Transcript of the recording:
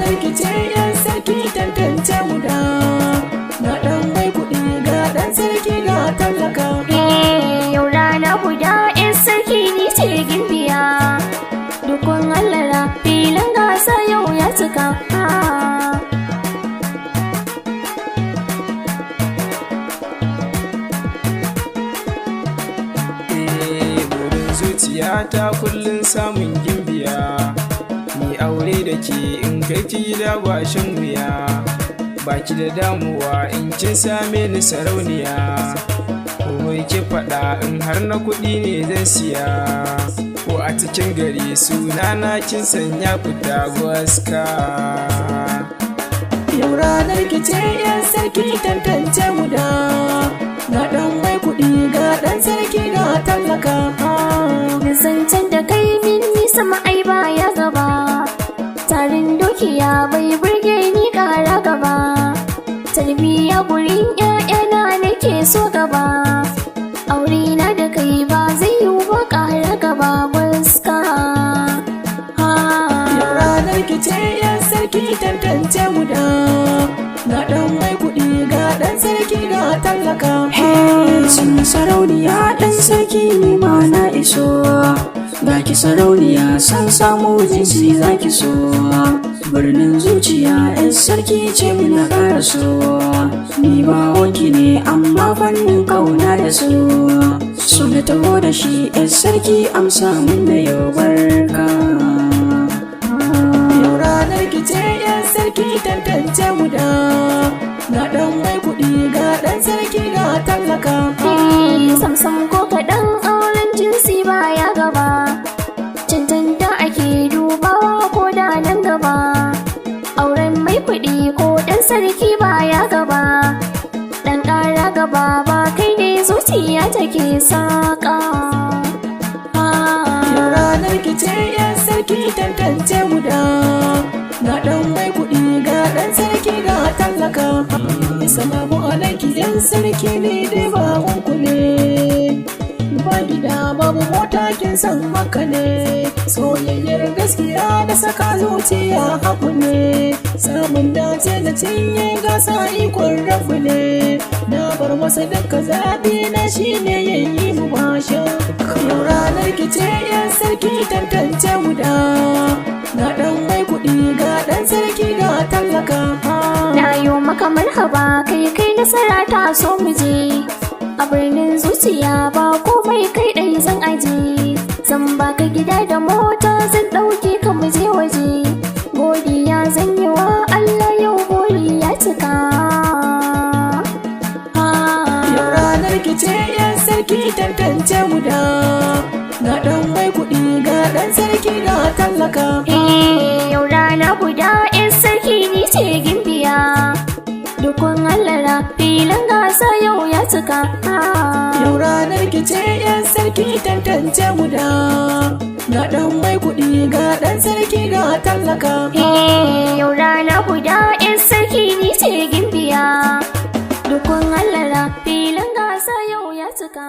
rikice yan sarki tantance guda ga dan mai kuɗi ga dan sarki ga tallaka. Yau rana guda yan sarki ni ce gimbiya, dukkan hallara filin gasa yau ya cika. Burin zuciyata kullum samun gimbiya, ni aure da ke in kai ki gida gwashin wuya, baki da damuwa in kin same ni sarauniya, komai ki faɗa in har na kuɗi ne zan siya, ko a cikin gari sunana kin sanya fita gwaska. Yau ranar ki ce yan sarki tantance guda, ga ɗan mai kuɗi ga ɗan sarki ga tallaka. Zancen da kai min nisa ma'ai baya gaba, tarin dukiya bai burge ni ƙara gaba, tarbiyya gurin 'ya'yana nake so gaba, aure na da kai ba zai yi ba ƙara gaba gwaska. Yau ranar ki ce yan sarki tantance guda, ga ɗan mai kuɗi ga ɗan sarki ga tallaka. Sun sarauniya ɗan sarki ne ma na iso, ga ki sarauniya san samu jinsi za ki so, birnin zuciya yan sarki ce na ƙara so, ni ba wanki ne amma fannin kauna da so na taho da shi yan sarki amsa min da yau barka. Yau ranar ki ce yan sarki tantance guda, ga ɗan mai kuɗi ga ɗan sarki ga tallaka. Samsam ko kaɗan auren jinsi baya gaba, cancanta ake dubawa ko da nan gaba, auren mai kuɗi ko ɗan sarki baya gaba, ɗan ƙara gaba ba kai ne zuciya take saƙa. Yau ranar ki ce yan sarki tantance guda, ga ɗan mai kuɗi ga ɗan sarki ga tallaka. Salamu alaiki yan sarki ne dai ba wanku ne, ba gida babu mota kin san haka ne, soyayyar gaskiya da saka zuciya haku ne, samun dace da cinye gasa ikon rabu ne, na bar masa daga zaɓi na shi ne yayi mu basha. Yau ranar ki ce yan sarki tantance guda, ga ɗan mai kuɗi ga ɗan sarki ga tallaka. Na yi maka marhaba kai nasara ta so mu je, a birnin zuciya ba komai kai ɗai zan aje, zan baka gida da mota zan ɗauke ka mu je waje, godiya zan yi wa Allah yau buri ya cika. Yau ranar ki ce yan sarki tantance guda, ga ɗan mai kuɗi ga ɗan sarki ga tallaka. Yau rana guda yan sarki ni ce gimbiya, dukkan hallara filin gasa yau ya cika. Yau ranar ki ce yan sarki tantance guda, ga ɗan mai kuɗi ga ɗan sarki ga tallaka. Yau rana guda yan sarki ni ce gimbiya, dukkan hallara filin gasa yau ya cika.